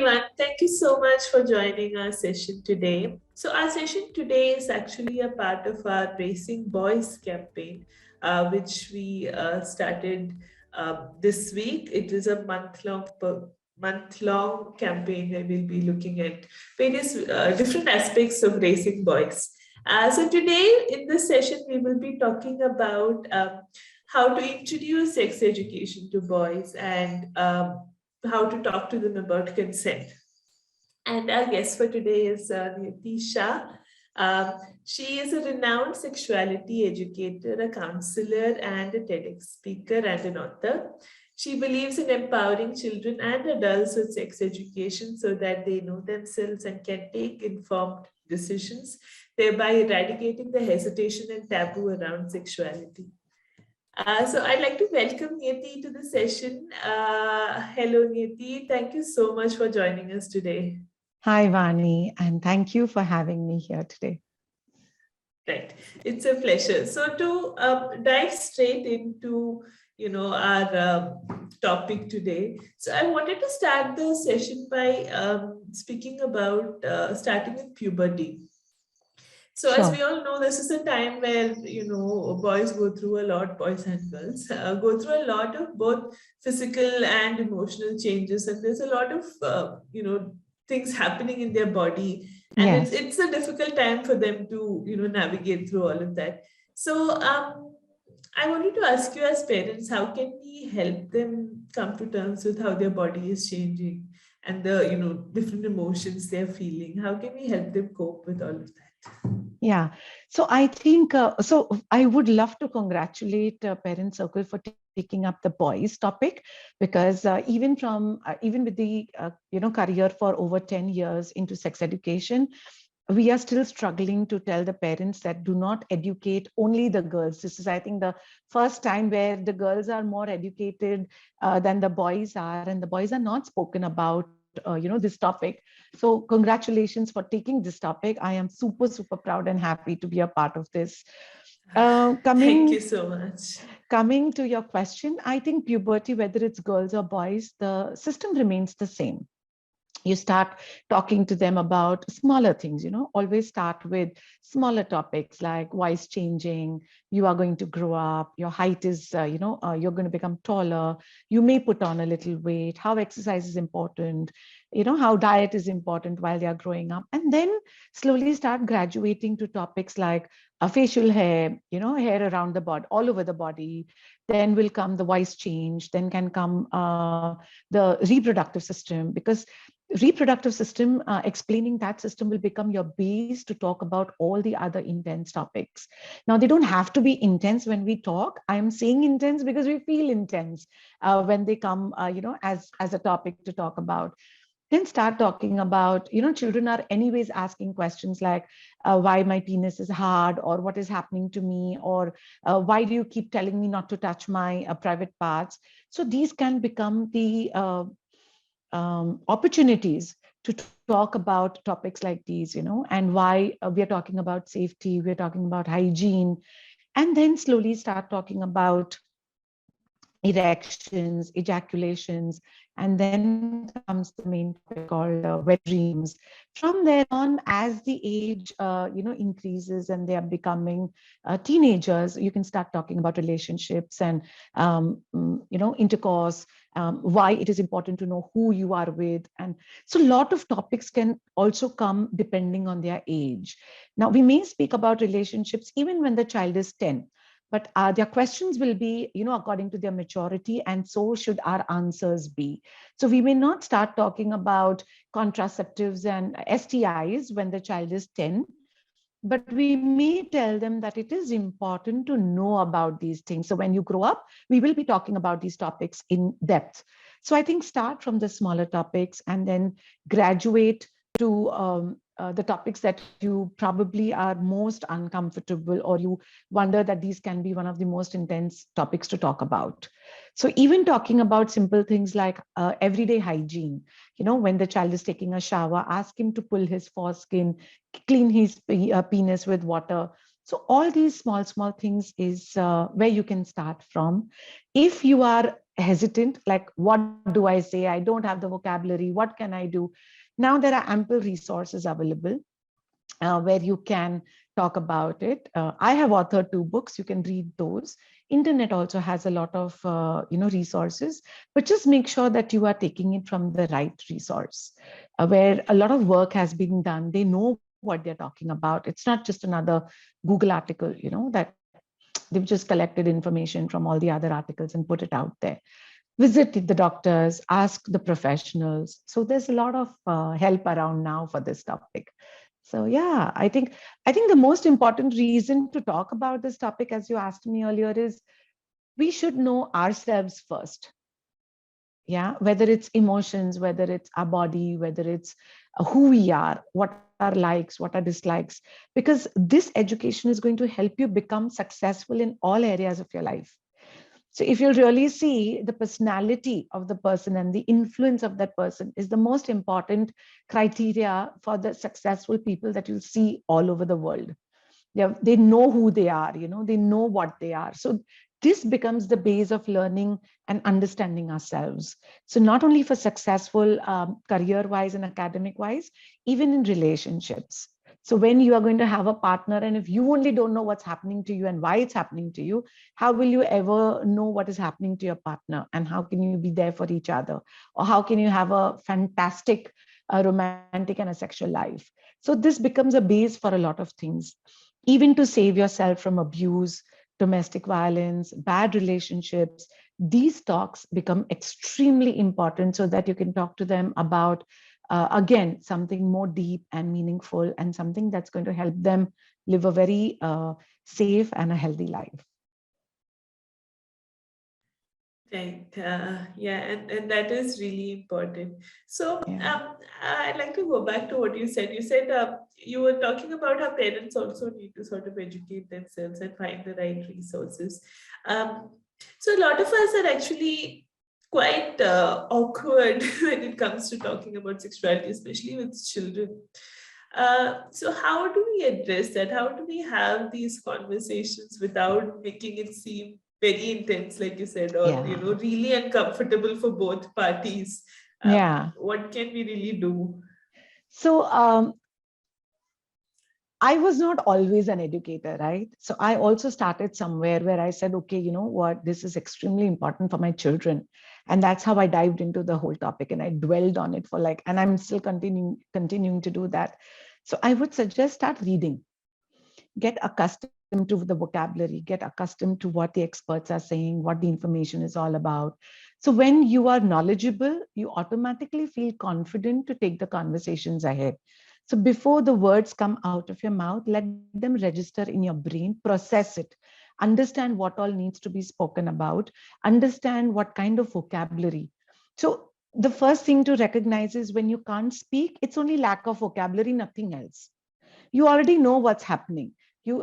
everyone. Thank you so much for joining our session today. So, our session today is actually a part of our Racing Boys campaign, which we started this week. It is a month-long campaign where we'll be looking at various different aspects of racing boys. So, today in this session, we will be talking about how to introduce sex education to boys and how to talk to them about consent. And our guest for today is Niyati Shah. She is a renowned sexuality educator, a counselor, and a TEDx speaker and an author. She believes in empowering children and adults with sex education so that they know themselves and can take informed decisions, thereby eradicating the hesitation and taboo around sexuality. So I'd like to welcome Niyati to the session. Hello, Niyati. Thank you so much for joining us today. Hi, Vani, and thank you for having me here today. Right, it's a pleasure. So to dive straight into our topic today. So I wanted to start the session by speaking about starting with puberty. So as we all know, this is a time where, boys go through a lot, boys and girls go through a lot of both physical and emotional changes. And there's a lot of, things happening in their body. And it's a difficult time for them to, navigate through all of that. So I wanted to ask you as parents, how can we help them come to terms with how their body is changing and the, different emotions they're feeling? How can we help them cope with all of that? Yeah, so I think, so I would love to congratulate Parent Circle for taking up the boys topic, because even with the, career for over 10 years into sex education, we are still struggling to tell the parents that do not educate only the girls. This is, I think, the first time where the girls are more educated than the boys are, and the boys are not spoken about, this topic. So congratulations for taking this topic. I am super, super proud and happy to be a part of this. Thank you so much. Coming to your question, I think puberty, whether it's girls or boys, the system remains the same. You start talking to them about smaller things, always start with smaller topics like voice changing, you are going to grow up, your height is, you're going to become taller, you may put on a little weight, how exercise is important, how diet is important while they are growing up. And then slowly start graduating to topics like facial hair, hair around the body, all over the body. Then will come the voice change, then can come the reproductive system, because reproductive system, explaining that system will become your base to talk about all the other intense topics. Now, they don't have to be intense when we talk. I'm saying intense because we feel intense when they come, as a topic to talk about. Then start talking about, children are anyways asking questions like why my penis is hard, or what is happening to me, or why do you keep telling me not to touch my private parts. So these can become the opportunities to talk about topics like these, and why we are talking about safety, we're talking about hygiene, and then slowly start talking about erections, ejaculations, and then comes the main topic called wet dreams. From there on, as the age increases and they are becoming teenagers, you can start talking about relationships and intercourse, why it is important to know who you are with. And so a lot of topics can also come depending on their age. Now, we may speak about relationships even when the child is 10, but their questions will be, according to their maturity, and so should our answers be. So we may not start talking about contraceptives and STIs when the child is 10, but we may tell them that it is important to know about these things. So when you grow up, we will be talking about these topics in depth. So I think start from the smaller topics and then graduate to the topics that you probably are most uncomfortable, or you wonder that these can be one of the most intense topics to talk about. So even talking about simple things like everyday hygiene, when the child is taking a shower, ask him to pull his foreskin, clean his penis with water. So all these small things is where you can start from. If you are hesitant, like, what do I say? I don't have the vocabulary. What can I do? Now there are ample resources available where you can talk about it. I have authored 2 books. You can read those. Internet also has a lot of resources, but just make sure that you are taking it from the right resource, where a lot of work has been done. They know what they're talking about. It's not just another Google article, that they've just collected information from all the other articles and put it out there. Visit the doctors, ask the professionals. So there's a lot of help around now for this topic. So yeah, I think the most important reason to talk about this topic, as you asked me earlier, is we should know ourselves first. Yeah, whether it's emotions, whether it's our body, whether it's who we are, what are likes, what are dislikes, because this education is going to help you become successful in all areas of your life. So if you really see, the personality of the person and the influence of that person is the most important criteria for the successful people that you'll see all over the world. They know who they are, they know what they are. So this becomes the base of learning and understanding ourselves. So not only for successful career-wise and academic-wise, even in relationships. So when you are going to have a partner, and if you only don't know what's happening to you and why it's happening to you, how will you ever know what is happening to your partner? And how can you be there for each other? Or how can you have a fantastic romantic and a sexual life? So this becomes a base for a lot of things, even to save yourself from abuse, domestic violence, bad relationships. These talks become extremely important so that you can talk to them about, again, something more deep and meaningful, and something that's going to help them live a very safe and a healthy life. Right. Yeah, and that is really important. So I'd like to go back to what you said. You said you were talking about how parents also need to sort of educate themselves and find the right resources. Um, so a lot of us are actually quite awkward when it comes to talking about sexuality, especially with children. So how do we address that? How do we have these conversations without making it seem very intense, like you said, or Yeah. really uncomfortable for both parties? Yeah. What can we really do? So I was not always an educator, right? So I also started somewhere where I said, okay, you know what, this is extremely important for my children. And that's how I dived into the whole topic, and I dwelled on it for and I'm still continuing to do that. So I would suggest start reading, get accustomed to the vocabulary, get accustomed to what the experts are saying, what the information is all about. So when you are knowledgeable, you automatically feel confident to take the conversations ahead. So before the words come out of your mouth, let them register in your brain, process it, understand what all needs to be spoken about, understand what kind of vocabulary. So the first thing to recognize is when you can't speak, it's only lack of vocabulary, nothing else. You already know what's happening.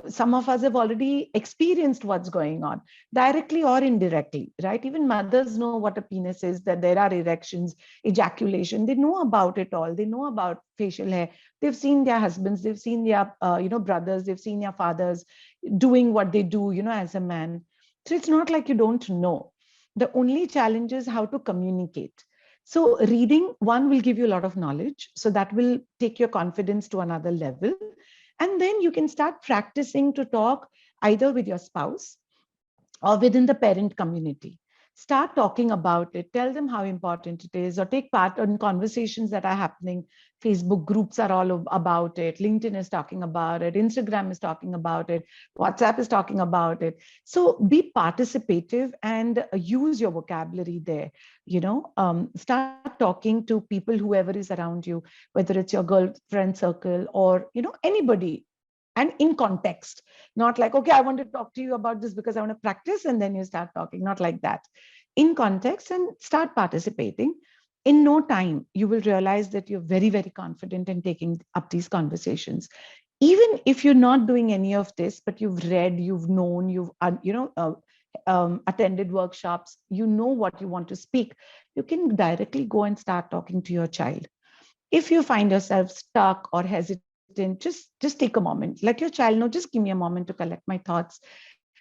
Some of us have already experienced what's going on, directly or indirectly, right? Even mothers know what a penis is, that there are erections, ejaculation. They know about it all. They know about facial hair. They've seen their husbands, they've seen their brothers, they've seen their fathers doing what they do, as a man. So it's not like you don't know. The only challenge is how to communicate. So reading, one, will give you a lot of knowledge. So that will take your confidence to another level. And then you can start practicing to talk either with your spouse or within the parent community. Start talking about it, tell them how important it is, or take part in conversations that are happening. Facebook groups are all about it, LinkedIn is talking about it, Instagram is talking about it, WhatsApp is talking about it. So be participative and use your vocabulary there. Start talking to people, whoever is around you, whether it's your girlfriend circle or anybody, and in context, not like, okay, I want to talk to you about this because I want to practice, and then you start talking, not like that. In context, and start participating. In no time, you will realize that you're very, very confident in taking up these conversations. Even if you're not doing any of this, but you've read, you've known, you've attended workshops, you know what you want to speak, you can directly go and start talking to your child. If you find yourself stuck or hesitant, hesitant, just take a moment. Let your child know, just give me a moment to collect my thoughts.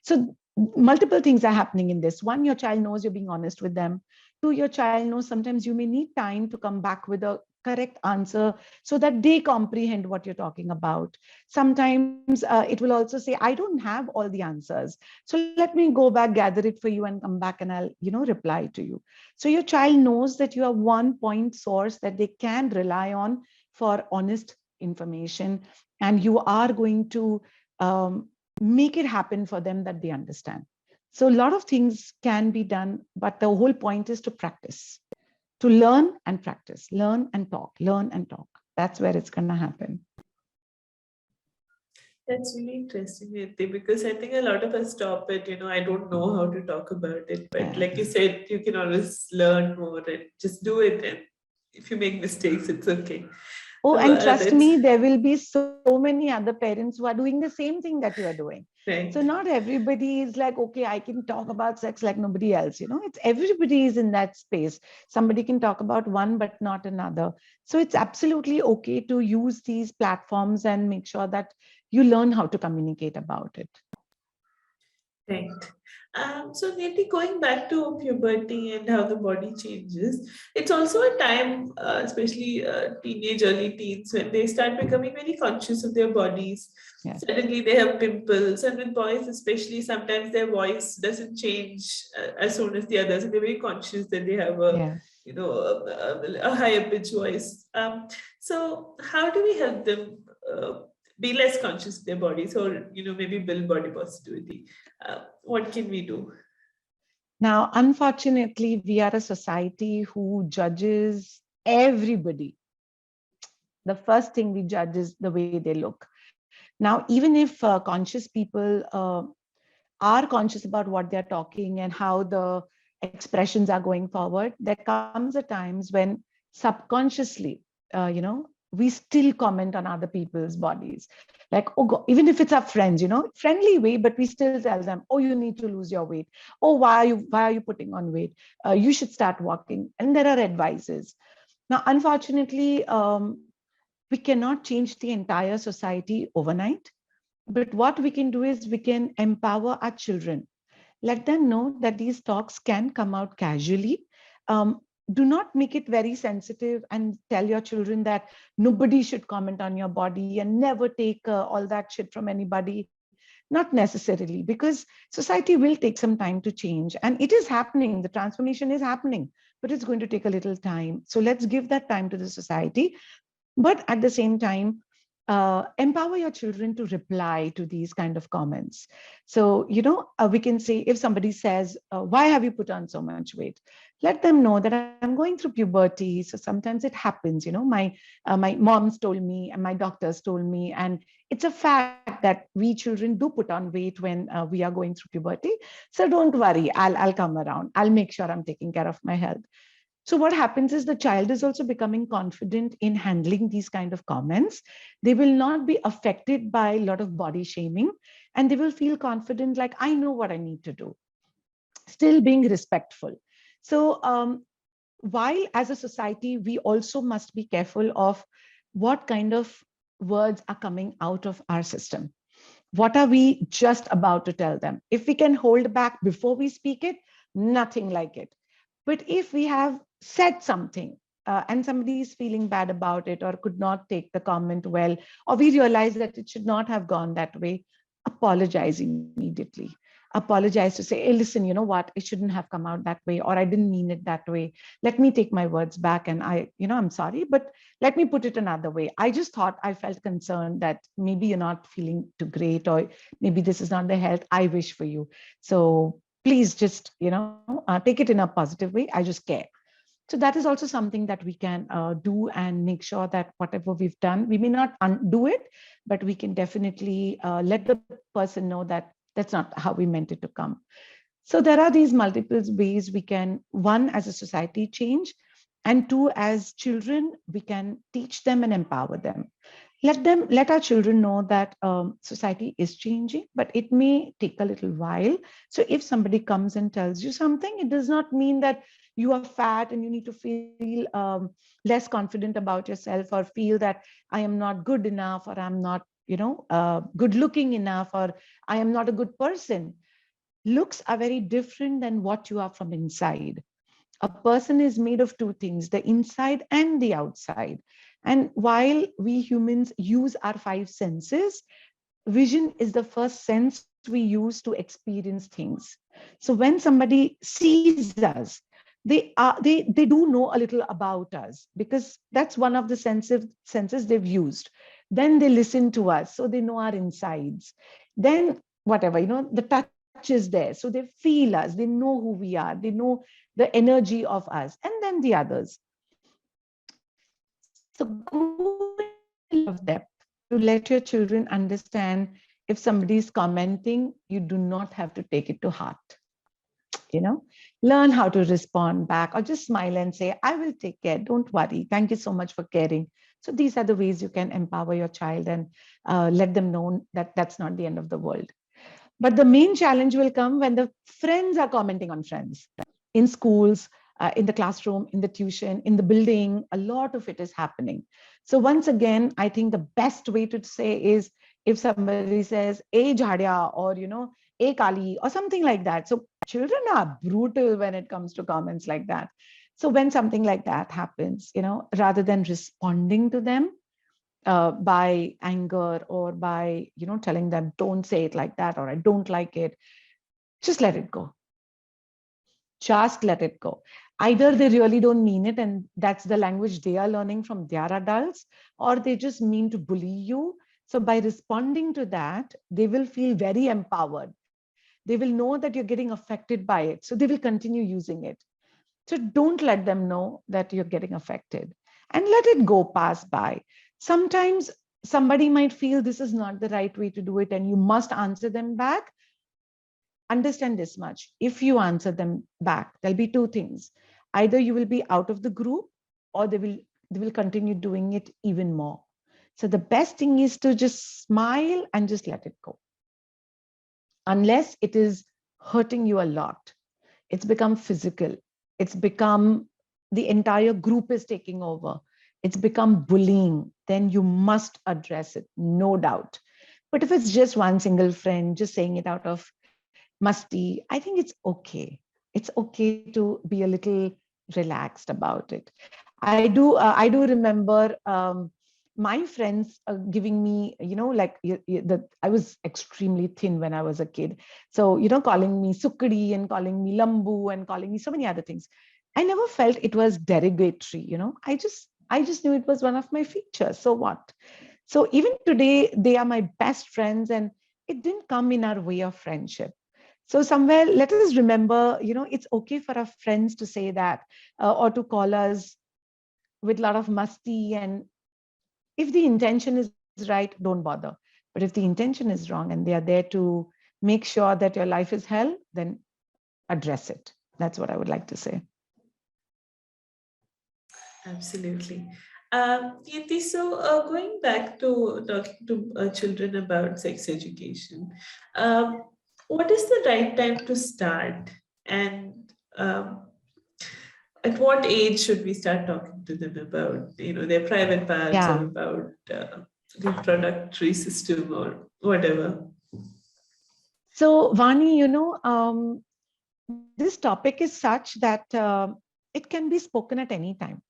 So multiple things are happening in this. One, your child knows you're being honest with them. Two, your child knows sometimes you may need time to come back with a correct answer so that they comprehend what you're talking about. Sometimes it will also say, I don't have all the answers. So let me go back, gather it for you and come back and I'll, reply to you. So your child knows that you are one point source that they can rely on for honest information. And you are going to make it happen for them that they understand. So a lot of things can be done, but the whole point is to practice, to learn and practice, learn and talk, learn and talk. That's where it's going to happen. That's really interesting, Nidhi, because I think a lot of us stop at, I don't know how to talk about it. But like you said, you can always learn more and just do it. And if you make mistakes, it's okay. Oh, and trust me, there will be so many other parents who are doing the same thing that you are doing. Right. So not everybody is like, okay, I can talk about sex like nobody else. It's everybody is in that space. Somebody can talk about one, but not another. So it's absolutely okay to use these platforms and make sure that you learn how to communicate about it. Right. So maybe going back to puberty and how the body changes, it's also a time, especially teenage, early teens, when they start becoming very conscious of their bodies. Yeah. Suddenly they have pimples, and with boys especially, sometimes their voice doesn't change as soon as the others, and they're very conscious that they have a higher pitch voice. So how do we help them be less conscious of their bodies, or maybe build body positivity? What can we do? Now, unfortunately, we are a society who judges everybody. The first thing we judge is the way they look. Now, even if conscious people are conscious about what they're talking and how the expressions are going forward, there comes a times when subconsciously, we still comment on other people's bodies. Like, oh God, even if it's our friends, friendly way, but we still tell them, oh, you need to lose your weight. Oh, why are you putting on weight? You should start walking. And there are advices. Now, unfortunately, we cannot change the entire society overnight. But what we can do is we can empower our children. Let them know that these talks can come out casually. Do not make it very sensitive and tell your children that nobody should comment on your body and never take all that shit from anybody. Not necessarily, because society will take some time to change, and it is happening. The transformation is happening, but it's going to take a little time. So let's give that time to the society. But at the same time, empower your children to reply to these kind of comments. So, we can say, if somebody says, why have you put on so much weight? Let them know that I'm going through puberty. So sometimes it happens, my mom's told me and my doctors told me, and it's a fact that we children do put on weight when we are going through puberty. So don't worry, I'll come around. I'll make sure I'm taking care of my health. So what happens is the child is also becoming confident in handling these kind of comments. They will not be affected by a lot of body shaming, and they will feel confident, like, I know what I need to do. Still being respectful. So while as a society, we also must be careful of what kind of words are coming out of our system. What are we just about to tell them? If we can hold back before we speak it, nothing like it. But if we have said something and somebody is feeling bad about it or could not take the comment well, or we realize that it should not have gone that way, apologize immediately. Apologize to say, hey, listen, you know what? It shouldn't have come out that way, or I didn't mean it that way. Let me take my words back, and I'm sorry, but let me put it another way. I just thought, I felt concerned that maybe you're not feeling too great, or maybe this is not the health I wish for you. So please just, take it in a positive way. I just care. So that is also something that we can do and make sure that whatever we've done, we may not undo it, but we can definitely let the person know that that's not how we meant it to come. So there are these multiple ways we can, one, as a society, change, and two, as children, we can teach them and empower them. Let our children know that society is changing, but it may take a little while. So if somebody comes and tells you something, it does not mean that you are fat and you need to feel less confident about yourself, or feel that I am not good enough, or I'm not, good looking enough, or I am not a good person. Looks are very different than what you are from inside. A person is made of two things, the inside and the outside. And while we humans use our five senses, vision is the first sense we use to experience things. So when somebody sees us, they do know a little about us, because that's one of the senses they've used. Then they listen to us, so they know our insides. Then whatever, the touch is there, so they feel us, they know who we are, they know the energy of us, and then the others. So go of depth to let your children understand, if somebody is commenting, you do not have to take it to heart. Learn how to respond back, or just smile and say, I will take care, don't worry, thank you so much for caring. So these are the ways you can empower your child, and let them know that that's not the end of the world. But the main challenge will come when the friends are commenting on friends in schools, in the classroom, in the tuition, in the building. A lot of it is happening. So once again, I think the best way to say is, if somebody says, "A jhadia," or "A kali," or something like that. So children are brutal when it comes to comments like that. So when something like that happens, rather than responding to them by anger, or by telling them, don't say it like that, or I don't like it, just let it go. Just let it go. Either they really don't mean it, and that's the language they are learning from their adults, or they just mean to bully you. So by responding to that, they will feel very empowered. They will know that you're getting affected by it, so they will continue using it. So don't let them know that you're getting affected, and let it go pass by. Sometimes somebody might feel this is not the right way to do it, and you must answer them back. Understand this much: if you answer them back, there'll be two things. Either you will be out of the group, or they will continue doing it even more. So the best thing is to just smile and just let it go. Unless it is hurting you a lot, it's become physical, it's become the entire group is taking over, it's become bullying, then you must address it, no doubt. But if it's just one single friend just saying it out of musty, I think it's okay. It's okay to be a little relaxed about it. I do remember my friends giving me, like I was extremely thin when I was a kid. So, calling me Sukadi and calling me Lambu and calling me so many other things. I never felt it was derogatory, I just knew it was one of my features. So what? So even today, they are my best friends, and it didn't come in our way of friendship. So somewhere, let us remember, it's okay for our friends to say that, or to call us with a lot of musty. And if the intention is right, don't bother. But if the intention is wrong and they are there to make sure that your life is hell, then address it. That's what I would like to say. Absolutely. Kirti, so going back to talking to children about sex education, what is the right time to start? And at what age should we start talking to them about, their private parts, or Yeah. about reproductory system, or whatever? So Vani, this topic is such that it can be spoken at any time.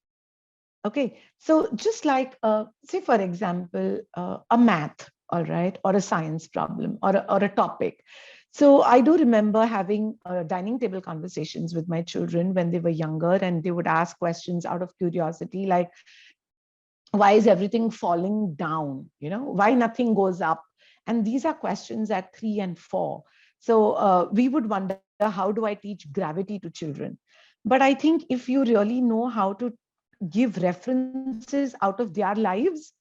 Okay, so just like, say, for example, a math, all right, or a science problem, or a topic. So I do remember having dining table conversations with my children when they were younger, and they would ask questions out of curiosity, like, why is everything falling down? Why nothing goes up? And these are questions at 3 and 4. So we would wonder, how do I teach gravity to children? But I think if you really know how to give references out of their lives,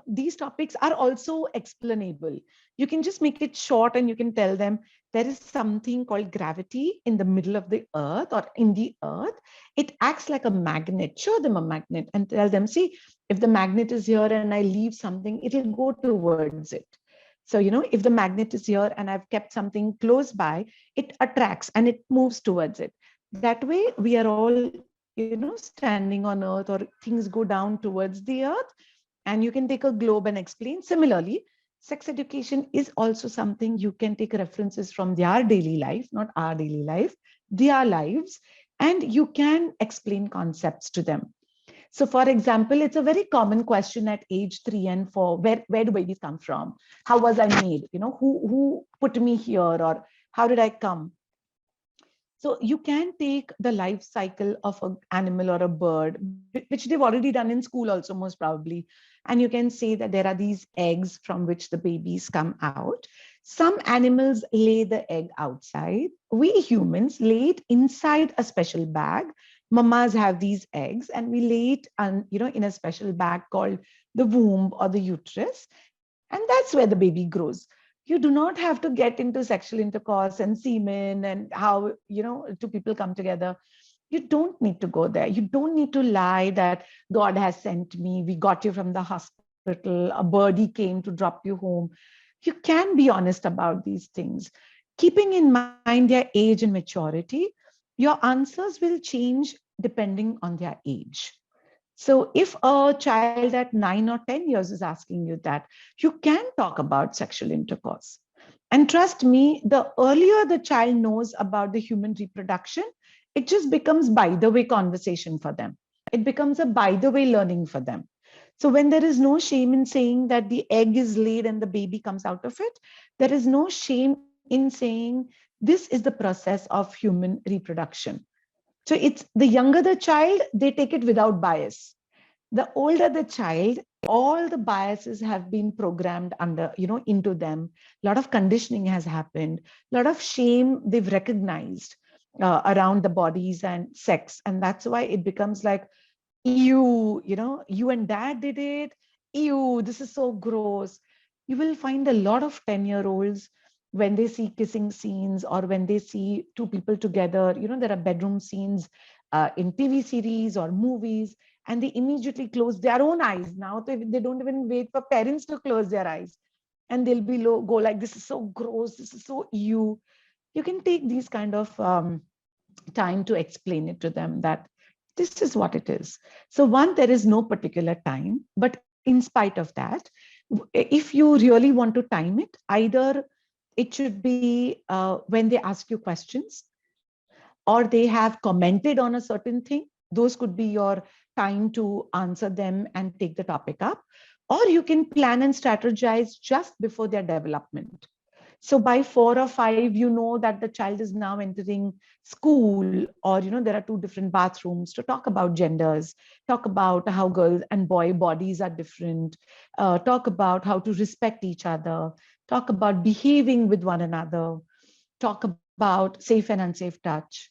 these topics are also explainable. You can just make it short, and you can tell them there is something called gravity in the middle of the earth, or in the earth. It acts like a magnet. Show them a magnet and tell them, see, if the magnet is here and I leave something, it'll go towards it. So, if the magnet is here and I've kept something close by, it attracts and it moves towards it. That way, we are all, standing on earth, or things go down towards the earth, and you can take a globe and explain. Similarly, sex education is also something you can take references from their daily life, not our daily life, their lives, and you can explain concepts to them. So, for example, it's a very common question at age 3 and 4: where do babies come from? How was I made? Who put me here, or how did I come? So you can take the life cycle of an animal or a bird, which they've already done in school also, most probably. And you can say that there are these eggs from which the babies come out. Some animals lay the egg outside. We humans lay it inside a special bag. Mamas have these eggs, and we lay it in a special bag called the womb or the uterus. And that's where the baby grows. You do not have to get into sexual intercourse and semen and how, two people come together. You don't need to go there. You don't need to lie that God has sent me, we got you from the hospital, a birdie came to drop you home. You can be honest about these things. Keeping in mind their age and maturity, your answers will change depending on their age. So if a child at 9 or 10 years is asking you that, you can talk about sexual intercourse. And trust me, the earlier the child knows about the human reproduction, it just becomes by the way conversation for them. It becomes a by the way learning for them. So when there is no shame in saying that the egg is laid and the baby comes out of it, there is no shame in saying this is the process of human reproduction. So it's the younger the child, they take it without bias. The older the child, all the biases have been programmed into them. A lot of conditioning has happened, a lot of shame they've recognized around the bodies and sex. And that's why it becomes like, you and dad did it. Ew, this is so gross. You will find a lot of 10-year-olds when they see kissing scenes or when they see two people together, there are bedroom scenes in TV series or movies, and they immediately close their own eyes. Now they don't even wait for parents to close their eyes. And they'll go like, this is so gross, this is so ew. You can take these kind of time to explain it to them that this is what it is. So one, there is no particular time, but in spite of that, if you really want to time it, either it should be when they ask you questions or they have commented on a certain thing. Those could be your time to answer them and take the topic up. Or you can plan and strategize just before their development. So by 4 or 5, you know that the child is now entering school, or there are two different bathrooms, to talk about genders, talk about how girls and boy bodies are different, talk about how to respect each other, talk about behaving with one another, talk about safe and unsafe touch.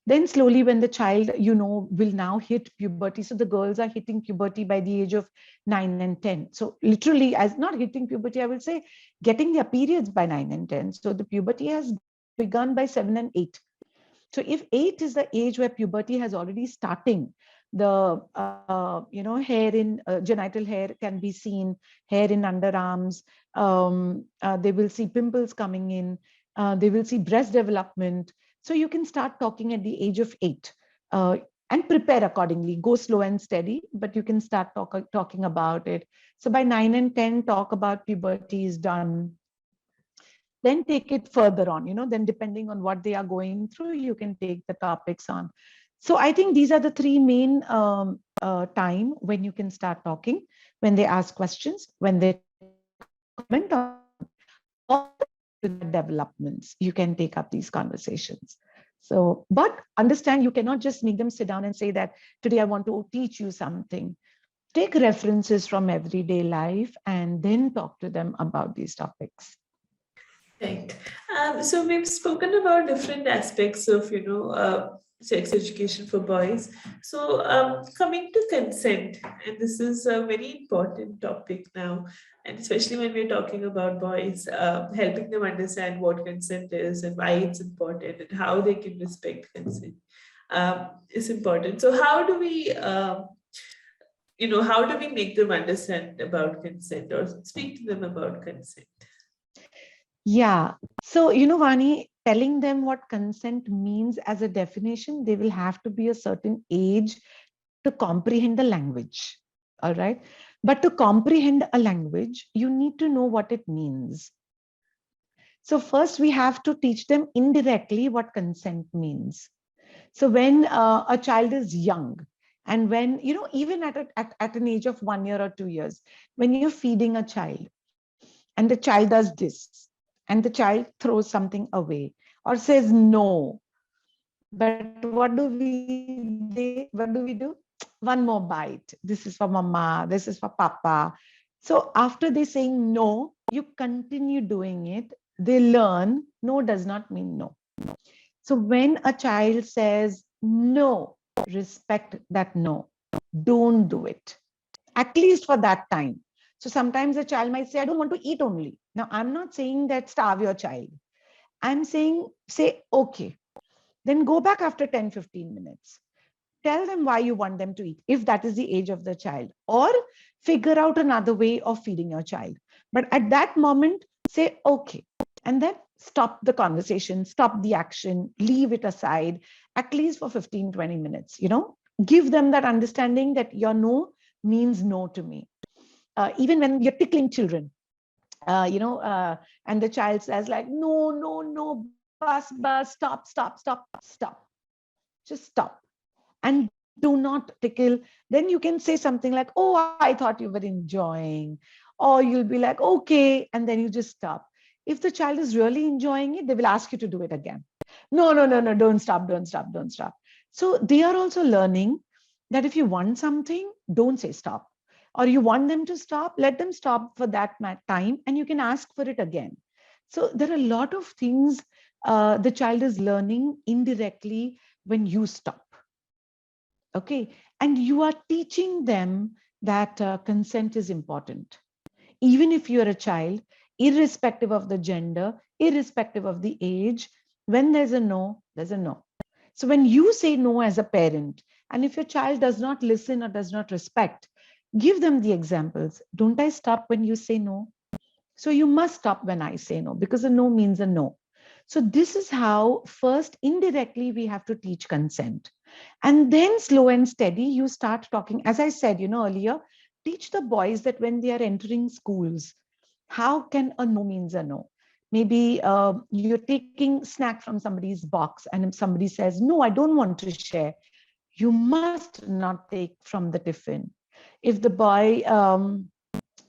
Then slowly, when the child, will now hit puberty. So the girls are hitting puberty by the age of 9 and 10. So literally, as not hitting puberty, I will say getting their periods by 9 and 10. So the puberty has begun by 7 and 8. So if 8 is the age where puberty has already starting, the hair in genital hair can be seen, hair in underarms. They will see pimples coming in. They will see breast development. So you can start talking at the age of 8 and prepare accordingly. Go slow and steady, but you can start talking about it. So by 9 and 10, talk about puberty is done. Then take it further on, then depending on what they are going through, you can take the topics on. So I think these are the three main time when you can start talking: when they ask questions, when they comment on, or the developments, you can take up these conversations. So, but understand, you cannot just make them sit down and say that today I want to teach you something. Take references from everyday life and then talk to them about these topics. Right. So we've spoken about different aspects of, sex education for boys. So coming to consent, and this is a very important topic now, and especially when we're talking about boys, helping them understand what consent is and why it's important and how they can respect consent is important. So how do we, how do we make them understand about consent or speak to them about consent? Yeah. So, Vani, telling them what consent means as a definition, they will have to be a certain age to comprehend the language. All right. But to comprehend a language, you need to know what it means. So first we have to teach them indirectly what consent means. So when a child is young, and when, even at an age of 1 year or 2 years, when you're feeding a child and the child does this and the child throws something away or says no, but what do we do? One more bite. This is for mama, this is for papa. So after they saying no, you continue doing it. They learn no does not mean no. So when a child says no, respect that no. Don't do it, at least for that time. So sometimes a child might say, I don't want to eat only. Now, I'm not saying that starve your child. I'm saying, say, okay, then go back after 10, 15 minutes. Tell them why you want them to eat, if that is the age of the child, or figure out another way of feeding your child. But at that moment, say, okay, and then stop the conversation, stop the action, leave it aside, at least for 15, 20 minutes, give them that understanding that your no means no to me. Even when you're tickling children, and the child says like, no, no, no, bus, stop, stop, stop, stop. Just stop. And do not tickle. Then you can say something like, oh, I thought you were enjoying. Or you'll be like, okay, and then you just stop. If the child is really enjoying it, they will ask you to do it again. No, no, no, no, don't stop, don't stop, don't stop. So they are also learning that if you want something, don't say stop. Or you want them to stop, let them stop for that time and you can ask for it again. So there are a lot of things the child is learning indirectly when you stop. Okay. And you are teaching them that consent is important. Even if you're a child, irrespective of the gender, irrespective of the age, when there's a no, there's a no. So when you say no as a parent, and if your child does not listen or does not respect, give them the examples. Don't I stop when you say no? So you must stop when I say no, because a no means a no. So this is how first indirectly we have to teach consent. And then slow and steady, you start talking. As I said, earlier, teach the boys that when they are entering schools, how can a no means a no? Maybe you're taking snack from somebody's box and if somebody says, no, I don't want to share, you must not take from the tiffin. If the boy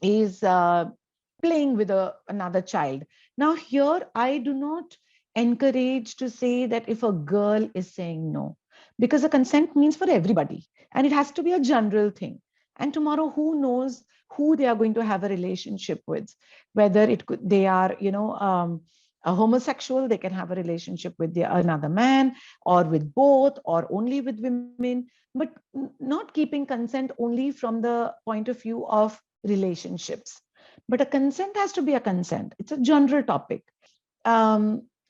is playing with another child. Now here, I do not encourage to say that if a girl is saying no, because a consent means for everybody and it has to be a general thing. And tomorrow, who knows who they are going to have a relationship with, whether they are, a homosexual, they can have a relationship with another man or with both or only with women, but not keeping consent only from the point of view of relationships. But a consent has to be a consent. It's a general topic.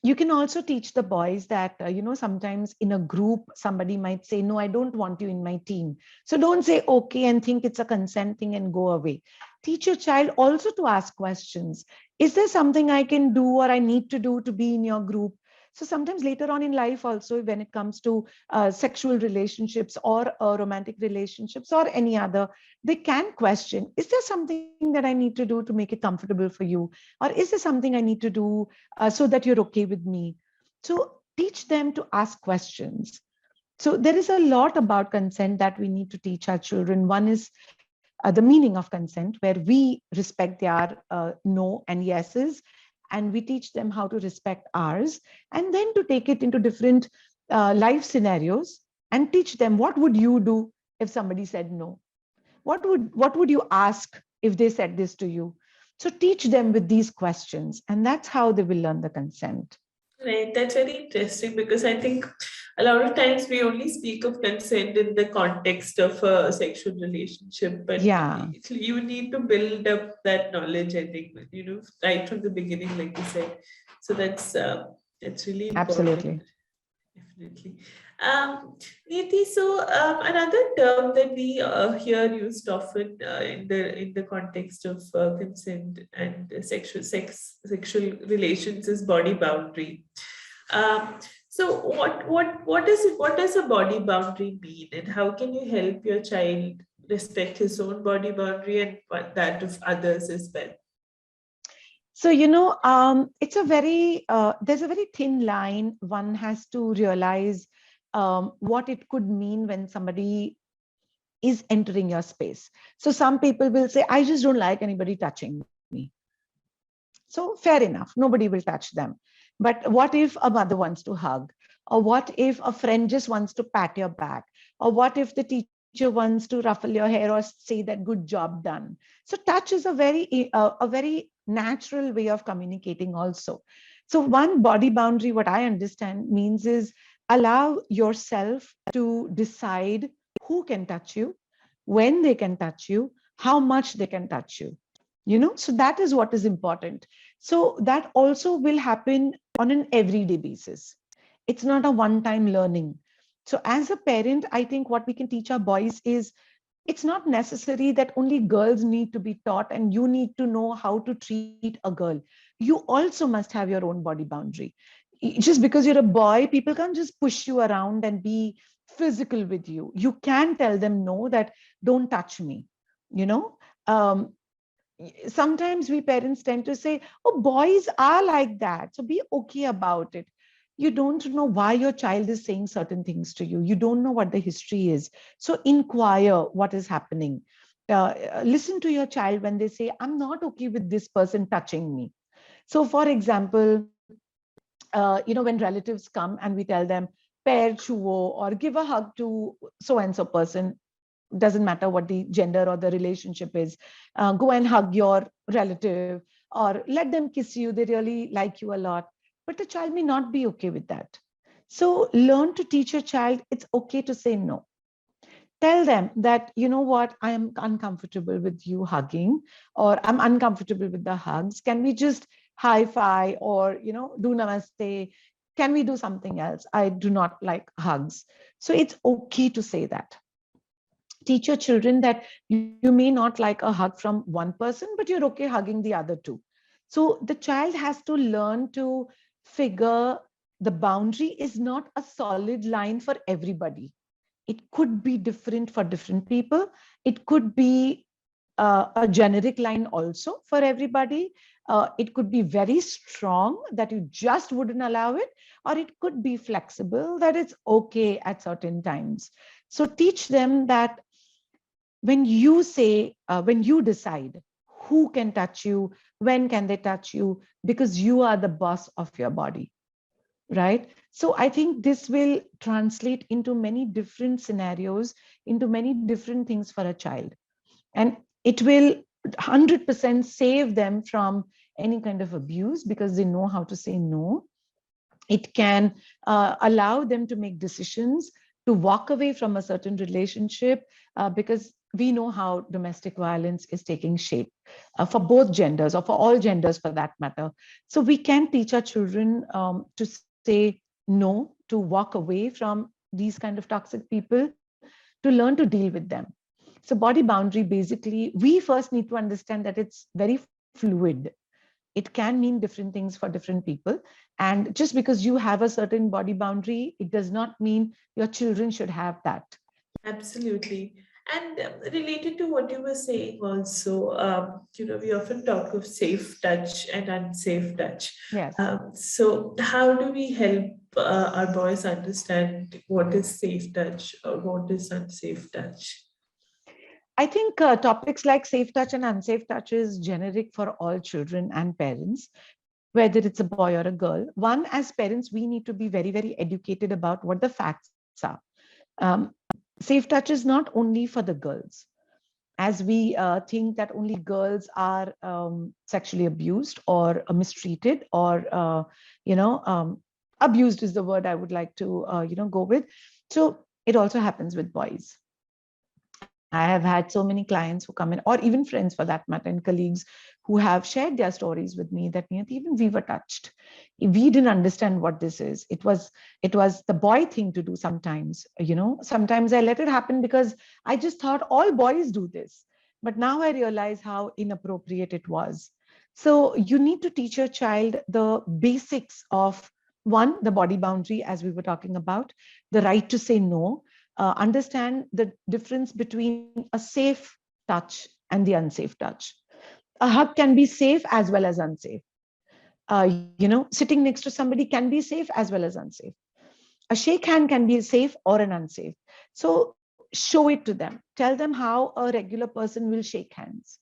You can also teach the boys that, sometimes in a group, somebody might say, no, I don't want you in my team. So don't say okay and think it's a consent thing and go away. Teach your child also to ask questions. Is there something I can do or I need to do to be in your group? So sometimes later on in life also, when it comes to sexual relationships or romantic relationships or any other, they can question, is there something that I need to do to make it comfortable for you? Or is there something I need to do so that you're okay with me? So teach them to ask questions. So there is a lot about consent that we need to teach our children. One is the meaning of consent, where we respect their no and yeses, and we teach them how to respect ours, and then to take it into different life scenarios and teach them, what would you do if somebody said no? What would you ask if they said this to you? So teach them with these questions, and that's how they will learn the consent. Right, that's very interesting because I think a lot of times we only speak of consent in the context of a sexual relationship, but Yeah, you need to build up that knowledge, I think, right from the beginning, like you said. So that's really important. absolutely. Definitely. Neeti, so another term that we hear used often in the context of consent and sexual relations is body boundary. So what does a body boundary mean, and how can you help your child respect his own body boundary and that of others as well? So, it's there's a very thin line. One has to realize what it could mean when somebody is entering your space. So some people will say, I just don't like anybody touching me. So fair enough, nobody will touch them. But what if a mother wants to hug? Or what if a friend just wants to pat your back? Or what if the teacher wants to ruffle your hair or say that good job done? So touch is a very natural way of communicating also. So one body boundary, what I understand means is allow yourself to decide who can touch you, when they can touch you, how much they can touch you. So that is what is important. So that also will happen on an everyday basis. It's not a one time learning. So as a parent, I think what we can teach our boys is it's not necessary that only girls need to be taught and you need to know how to treat a girl. You also must have your own body boundary. Just because you're a boy, people can't just push you around and be physical with you. You can tell them no, that don't touch me. you know um, Sometimes we parents tend to say, oh, boys are like that, so be okay about it. You don't know why your child is saying certain things to you. You don't know what the history is. So inquire what is happening. Listen to your child when they say, I'm not okay with this person touching me. So for example, when relatives come and we tell them, pair chuo or give a hug to so and so person, doesn't matter what the gender or the relationship is, go and hug your relative or let them kiss you, they really like you a lot. But the child may not be okay with that. So learn to teach your child it's okay to say no. Tell them that, you know what, I am uncomfortable with you hugging, or I'm uncomfortable with the hugs. Can we just high five or, do namaste? Can we do something else? I do not like hugs. So it's okay to say that. Teach your children that you may not like a hug from one person, but you're okay hugging the other two. So the child has to learn to figure the boundary is not a solid line for everybody. It could be different for different people. It could be a generic line also for everybody. It could be very strong that you just wouldn't allow it, or it could be flexible that it's okay at certain times. So teach them that when you decide who can touch you, when can they touch you, because you are the boss of your body, right? So I think this will translate into many different scenarios, into many different things for a child. And it will 100% save them from any kind of abuse because they know how to say no. It can allow them to make decisions to walk away from a certain relationship, because we know how domestic violence is taking shape for both genders, or for all genders for that matter. So we can teach our children to say no, to walk away from these kind of toxic people, to learn to deal with them. So body boundary, basically, we first need to understand that it's very fluid. It can mean different things for different people. And just because you have a certain body boundary, it does not mean your children should have that. Absolutely. And related to what you were saying also, we often talk of safe touch and unsafe touch. Yes. So how do we help our boys understand what is safe touch or what is unsafe touch? I think topics like safe touch and unsafe touch is generic for all children and parents, whether it's a boy or a girl. One, as parents, we need to be very, very educated about what the facts are. Um, Safe touch is not only for the girls, as we think that only girls are sexually abused or mistreated, or abused is the word I would like to go with. So it also happens with boys. I have had so many clients who come in, or even friends for that matter, and colleagues who have shared their stories with me that even we were touched. We didn't understand what this is. It was the boy thing to do sometimes. Sometimes I let it happen because I just thought all boys do this. But now I realize how inappropriate it was. So you need to teach your child the basics of One, the body boundary, as we were talking about, the right to say no, understand the difference between a safe touch and the unsafe touch. A hug can be safe as well as unsafe. Sitting next to somebody can be safe as well as unsafe. A shake hand can be safe or an unsafe. So show it to them. Tell them how a regular person will shake hands.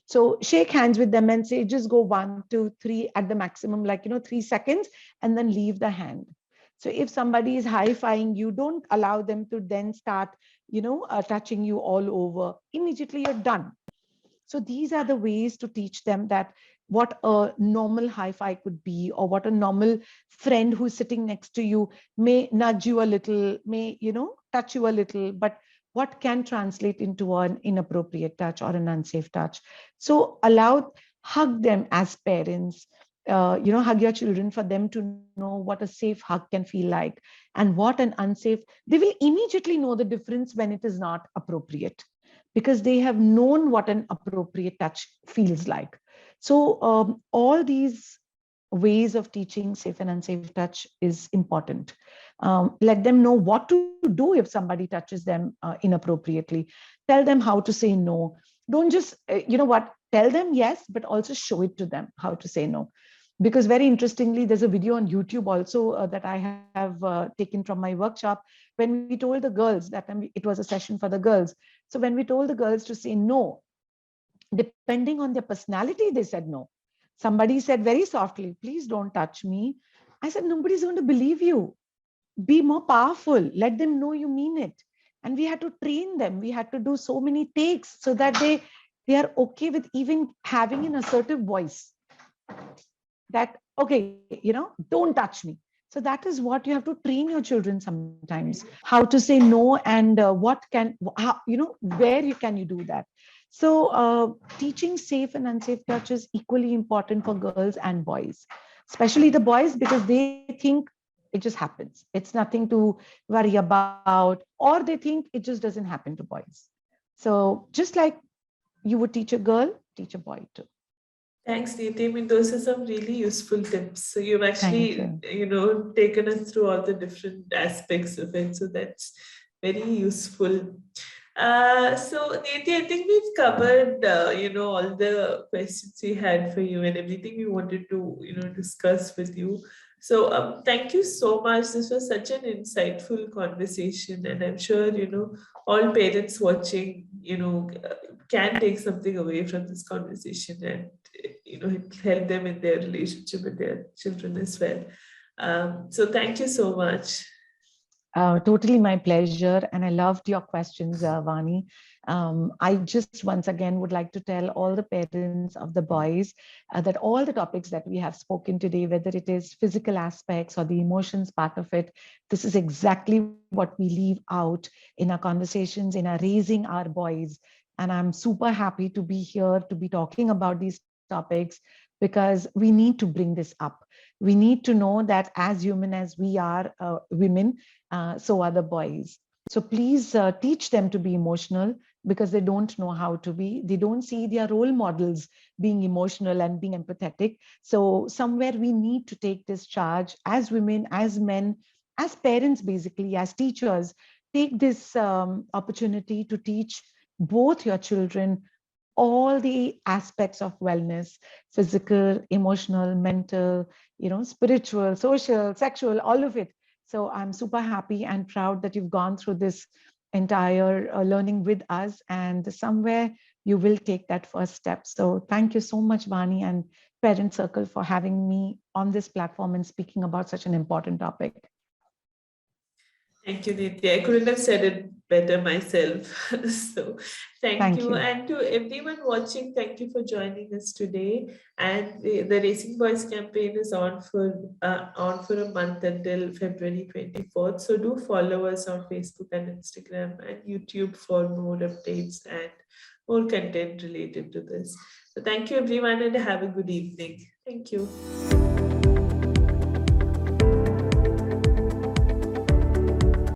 So shake hands with them and say, just go 1, 2, 3 at the maximum, like, 3 seconds, and then leave the hand. So if somebody is high-fiving you, don't allow them to then start, touching you all over. Immediately you're done. So these are the ways to teach them that what a normal high five could be, or what a normal friend who's sitting next to you may nudge you a little, may, touch you a little, but what can translate into an inappropriate touch or an unsafe touch. So hug them as parents, hug your children for them to know what a safe hug can feel like and what an unsafe, they will immediately know the difference when it is not appropriate, because they have known what an appropriate touch feels like. So all these ways of teaching safe and unsafe touch is important. Let them know what to do if somebody touches them inappropriately. Tell them how to say no. Don't just, tell them yes, but also show it to them how to say no. Because very interestingly, there's a video on YouTube also that I have taken from my workshop, when we told the girls, that time it was a session for the girls. So when we told the girls to say no, depending on their personality, they said no. Somebody said very softly, please don't touch me. I said, nobody's going to believe you. Be more powerful. Let them know you mean it. And we had to train them. We had to do so many takes so that they are okay with even having an assertive voice. That, okay, don't touch me. So that is what you have to train your children sometimes, how to say no, and where can you do that. So teaching safe and unsafe touch is equally important for girls and boys, especially the boys, because they think it just happens. It's nothing to worry about, or they think it just doesn't happen to boys. So just like you would teach a girl, teach a boy too. Thanks, Neeti. I mean, those are some really useful tips. So you've Thank actually, you. taken us through all the different aspects of it. So that's very useful. So Neeti, I think we've covered, all the questions we had for you and everything we wanted to, discuss with you. So thank you so much. This was such an insightful conversation, and I'm sure, all parents watching, can take something away from this conversation, and it help them in their relationship with their children as well. So thank you so much. Totally my pleasure. And I loved your questions, Vani. I just once again would like to tell all the parents of the boys that all the topics that we have spoken today, whether it is physical aspects or the emotions part of it, this is exactly what we leave out in our conversations, in our raising our boys. And I'm super happy to be here to be talking about these topics, because we need to bring this up. We need to know that as human as we are women, so are the boys. So please teach them to be emotional, because they don't know how to be. They don't see their role models being emotional and being empathetic. So somewhere we need to take this charge as women, as men, as parents, basically, as teachers. Take this opportunity to teach both your children all the aspects of wellness: physical, emotional, mental, spiritual, social, sexual, all of it. So I'm super happy and proud that you've gone through this entire learning with us, and somewhere you will take that first step. So thank you so much, Vani and Parent Circle, for having me on this platform and speaking about such an important topic. Thank you, Nitya. I couldn't have said it better myself. So thank Thank you. you. And to everyone watching, thank you for joining us today. And the Racing Boys campaign is on for a month until February 24th. So do follow us on Facebook and Instagram and YouTube for more updates and more content related to this. So thank you everyone, and have a good evening. Thank you.